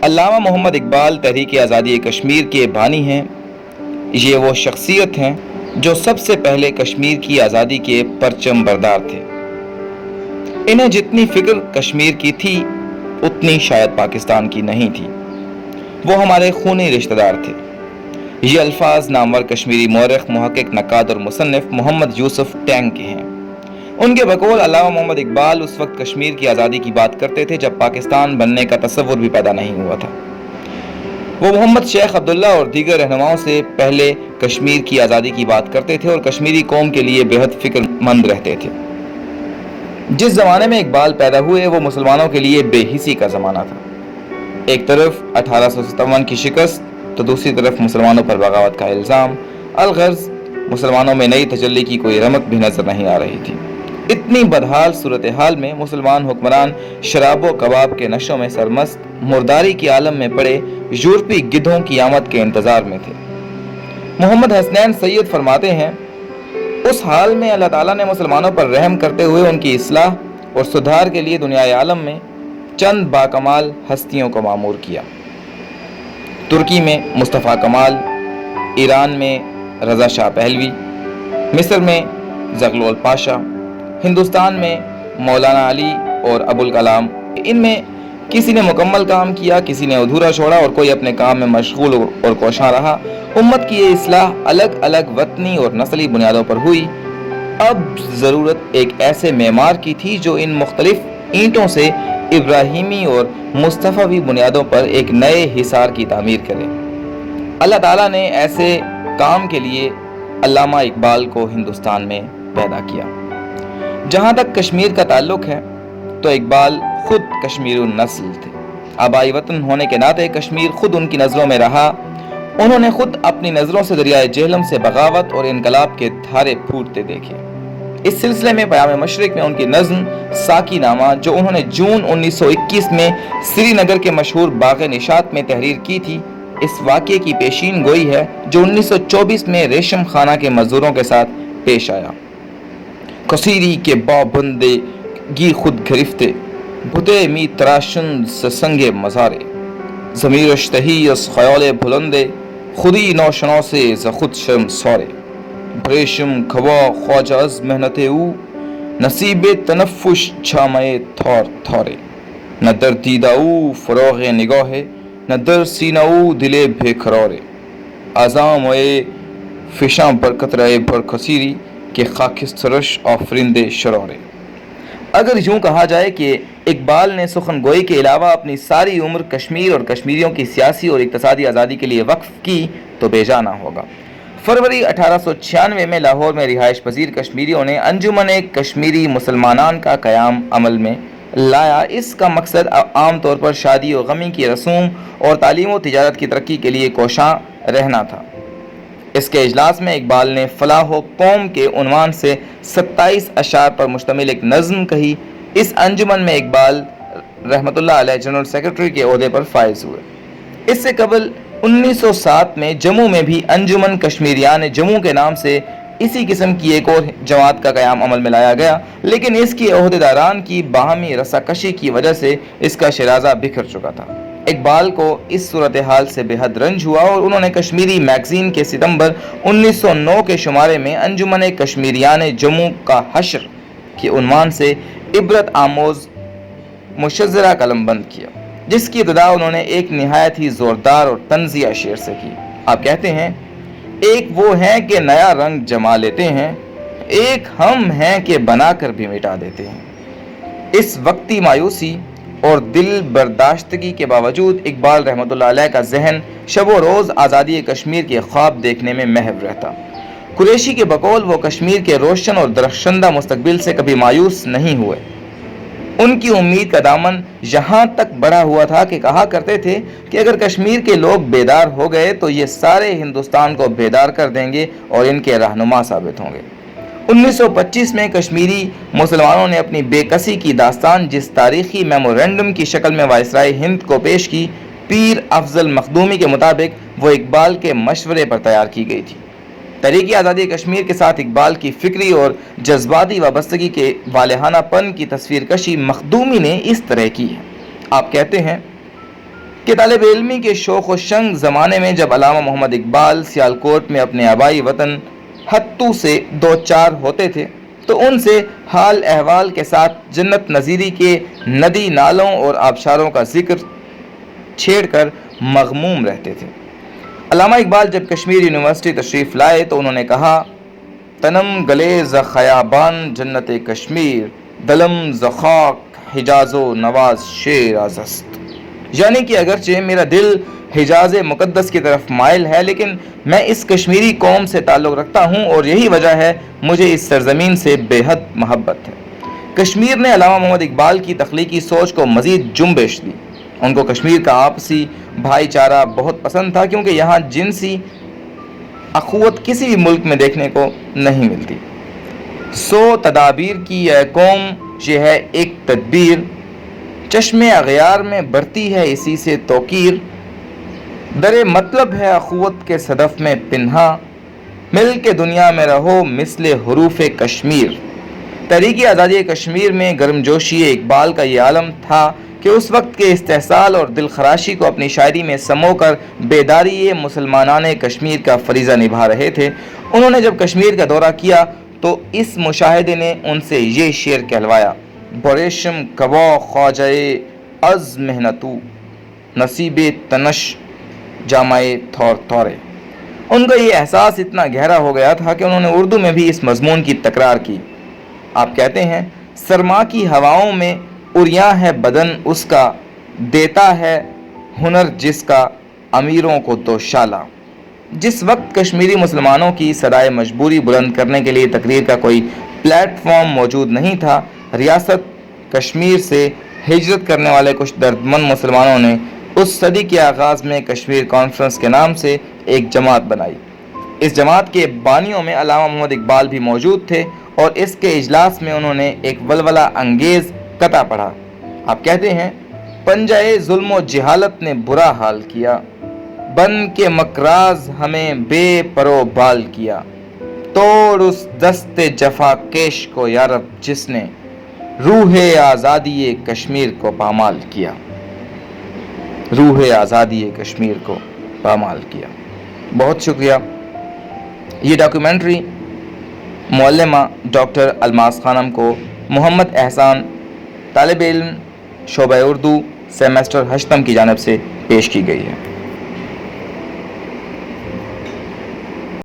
علامہ محمد اقبال تحریک آزادی کشمیر کے بانی ہیں۔ یہ وہ شخصیت ہیں جو سب سے پہلے کشمیر کی آزادی کے پرچم بردار تھے۔ انہیں جتنی فکر کشمیر کی تھی اتنی شاید پاکستان کی نہیں تھی۔ وہ ہمارے خونی رشتہ دار تھے۔ یہ الفاظ نامور کشمیری مورخ، محقق، نقاد اور مصنف محمد یوسف ٹینگ کے ہیں۔ ان کے بقول علامہ محمد اقبال اس وقت کشمیر کی آزادی کی بات کرتے تھے جب پاکستان بننے کا تصور بھی پیدا نہیں ہوا تھا۔ وہ محمد شیخ عبداللہ اور دیگر رہنماؤں سے پہلے کشمیر کی آزادی کی بات کرتے تھے اور کشمیری قوم کے لیے بے حد فکر مند رہتے تھے۔ جس زمانے میں اقبال پیدا ہوئے وہ مسلمانوں کے لیے بے حسی کا زمانہ تھا۔ ایک طرف 1857 کی شکست تو دوسری طرف مسلمانوں پر بغاوت کا الزام۔ الغرض مسلمانوں میں نئی تجلی کی کوئی رمق بھی نظر نہیں آ رہی تھی۔ اتنی بدحال صورتحال میں مسلمان حکمران شراب و کباب کے نشوں میں سرمست، مرداری کے عالم میں پڑے یورپی گدھوں کی آمد کے انتظار میں تھے۔ محمد حسنین سید فرماتے ہیں، اس حال میں اللہ تعالیٰ نے مسلمانوں پر رحم کرتے ہوئے ان کی اصلاح اور سدھار کے لیے دنیا عالم میں چند باکمال ہستیوں کو معمور کیا۔ ترکی میں مصطفیٰ کمال، ایران میں رضا شاہ پہلوی، مصر میں زغلول پاشا، ہندوستان میں مولانا علی اور ابوالکلام۔ ان میں کسی نے مکمل کام کیا، کسی نے ادھورا چھوڑا اور کوئی اپنے کام میں مشغول اور کوشاں رہا۔ امت کی یہ اصلاح الگ الگ وطنی اور نسلی بنیادوں پر ہوئی۔ اب ضرورت ایک ایسے معمار کی تھی جو ان مختلف اینٹوں سے ابراہیمی اور مصطفی بنیادوں پر ایک نئے حصار کی تعمیر کرے۔ اللہ تعالیٰ نے ایسے کام کے لیے علامہ اقبال کو ہندوستان میں پیدا کیا۔ جہاں تک کشمیر کا تعلق ہے تو اقبال خود کشمیر النسل تھے۔ آبائی وطن ہونے کے ناطے کشمیر خود ان کی نظروں میں رہا۔ انہوں نے خود اپنی نظروں سے دریائے جہلم سے بغاوت اور انقلاب کے دھارے پھوٹتے دیکھے۔ اس سلسلے میں پیام مشرق میں ان کی نظم ساکی نامہ جو انہوں نے جون 1921 میں سری نگر کے مشہور باغ نشاط میں تحریر کی تھی، اس واقعے کی پیشین گوئی ہے جو 1924 میں ریشم خانہ کے مزدوروں کے ساتھ پیش آیا۔ کثیری کے بابندے گی خود گرفتے، بھتے می تراشن سسنگ مزارے، ضمیر اشتہی اس خیال بلندے، خودی نوشناسے ز خود شرم سارے، بریشم کھوا خواجہ از محنت او، نصیب تنفش چھامے تھار تھارے، نہ در دیدہ او فراغ نگاہ، نہ در سینہ او دلے بے قرارے، عظام اے فشاں پر قطرہ بر کثیری کہ خاکسترش آفرندے شرارے۔ اگر یوں کہا جائے کہ اقبال نے سخن گوئی کے علاوہ اپنی ساری عمر کشمیر اور کشمیریوں کی سیاسی اور اقتصادی آزادی کے لیے وقف کی تو بے جا نہ ہوگا۔ فروری 1896 میں لاہور میں رہائش پذیر کشمیریوں نے انجمن کشمیری مسلمانان کا قیام عمل میں لایا۔ اس کا مقصد عام طور پر شادی و غمی کی رسوم اور تعلیم و تجارت کی ترقی کے لیے کوشاں رہنا تھا۔ اس کے اجلاس میں اقبال نے فلاح و قوم کے عنوان سے 27 اشعار پر مشتمل ایک نظم کہی۔ اس انجمن میں اقبال رحمۃ اللہ علیہ جنرل سیکرٹری کے عہدے پر فائز ہوئے۔ اس سے قبل 1907 میں جموں میں بھی انجمن کشمیریان جموں کے نام سے اسی قسم کی ایک اور جماعت کا قیام عمل میں لایا گیا، لیکن اس کی عہدیداران کی باہمی رساکشی کی وجہ سے اس کا شیرازہ بکھر چکا تھا۔ اقبال کو اس صورتحال سے بے حد رنج ہوا اور انہوں نے کشمیری میگزین کے ستمبر 1909 کے شمارے میں انجمن کشمیریان جموں کا حشر کے عنوان سے عبرت آموز مشذرہ قلم بند کیا، جس کی ابتدا انہوں نے ایک نہایت ہی زوردار اور طنزیہ شعر سے کی۔ آپ کہتے ہیں، ایک وہ ہیں کہ نیا رنگ جما لیتے ہیں، ایک ہم ہیں کہ بنا کر بھی مٹا دیتے ہیں۔ اس وقتی مایوسی اور دل برداشتگی کے باوجود اقبال رحمۃ اللہ علیہ کا ذہن شب و روز آزادی کشمیر کے خواب دیکھنے میں محو رہتا۔ قریشی کے بقول وہ کشمیر کے روشن اور درخشندہ مستقبل سے کبھی مایوس نہیں ہوئے۔ ان کی امید کا دامن یہاں تک بڑھا ہوا تھا کہ کہا کرتے تھے کہ اگر کشمیر کے لوگ بیدار ہو گئے تو یہ سارے ہندوستان کو بیدار کر دیں گے اور ان کے رہنما ثابت ہوں گے۔ 1925 میں کشمیری مسلمانوں نے اپنی بے کسی کی داستان جس تاریخی میمورنڈم کی شکل میں وائسرائے ہند کو پیش کی، پیر افضل مخدومی کے مطابق وہ اقبال کے مشورے پر تیار کی گئی تھی۔ تحریک آزادی کشمیر کے ساتھ اقبال کی فکری اور جذباتی وابستگی کے والہانہ پن کی تصویر کشی مخدومی نے اس طرح کی ہے۔ آپ کہتے ہیں، کہ طالب علمی کے شوق و شنگ زمانے میں جب علامہ محمد اقبال سیالکوٹ میں اپنے آبائی وطن ہتھو سے دو چار ہوتے تھے تو ان سے حال احوال کے ساتھ جنت نظیری کے ندی نالوں اور آبشاروں کا ذکر چھیڑ کر مغموم رہتے تھے۔ علامہ اقبال جب کشمیر یونیورسٹی تشریف لائے تو انہوں نے کہا، تنم گلے ز خیابان جنت کشمیر، دلم ز خاک حجاز و نواز شیر است۔ یعنی کہ اگرچہ میرا دل حجاز مقدس کی طرف مائل ہے لیکن میں اس کشمیری قوم سے تعلق رکھتا ہوں اور یہی وجہ ہے مجھے اس سرزمین سے بے حد محبت ہے۔ کشمیر نے علامہ محمد اقبال کی تخلیقی سوچ کو مزید جنبش دی۔ ان کو کشمیر کا آپسی بھائی چارہ بہت پسند تھا کیونکہ یہاں جنسی اخوت کسی بھی ملک میں دیکھنے کو نہیں ملتی۔ سو تدابیر کی یہ قوم یہ ہے ایک تدبیر، چشم اغیار میں برتی ہے اسی سے توقیر، در مطلب ہے اخوت کے صدف میں پنہا، مل کے دنیا میں رہو مثل حروف کشمیر۔ تحریک آزادی کشمیر میں گرمجوشی اقبال کا یہ عالم تھا کہ اس وقت کے استحصال اور دل خراشی کو اپنی شاعری میں سمو کر بیداری مسلمانان کشمیر کا فریضہ نبھا رہے تھے۔ انہوں نے جب کشمیر کا دورہ کیا تو اس مشاہدے نے ان سے یہ شعر کہلوایا، بریشم کبا خواجہ از محنتو، نصیب تنش جامع تھور تھورے۔ ان کا یہ احساس اتنا گہرا ہو گیا تھا کہ انہوں نے اردو میں بھی اس مضمون کی تکرار کی۔ آپ کہتے ہیں، سرما کی ہواؤں میں اریاں ہے بدن اس کا، دیتا ہے ہنر جس کا امیروں کو دوشالہ۔ جس وقت کشمیری مسلمانوں کی صدائے مجبوری بلند کرنے کے لیے تقریر کا کوئی پلیٹ فارم موجود نہیں تھا، ریاست کشمیر سے ہجرت کرنے والے کچھ دردمند مسلمانوں نے اس صدی کے آغاز میں کشمیر کانفرنس کے نام سے ایک جماعت بنائی۔ اس جماعت کے بانیوں میں علامہ محمد اقبال بھی موجود تھے اور اس کے اجلاس میں انہوں نے ایک ولولہ انگیز قطعہ پڑھا۔ آپ کہتے ہیں، پنجۂ ظلم و جہالت نے برا حال کیا، بن کے مکراز ہمیں بے پرو بال کیا، توڑ اس دست جفا کیش کو یارب جس نے روح آزادی کشمیر کو پامال کیا، روح آزادی کشمیر کو پامال کیا۔ بہت شکریہ۔ یہ ڈاکیومنٹری معلمہ ڈاکٹر الماس خانم کو محمد احسان، طالب علم شعبہ اردو سیمسٹر 8 کی جانب سے پیش کی گئی ہے۔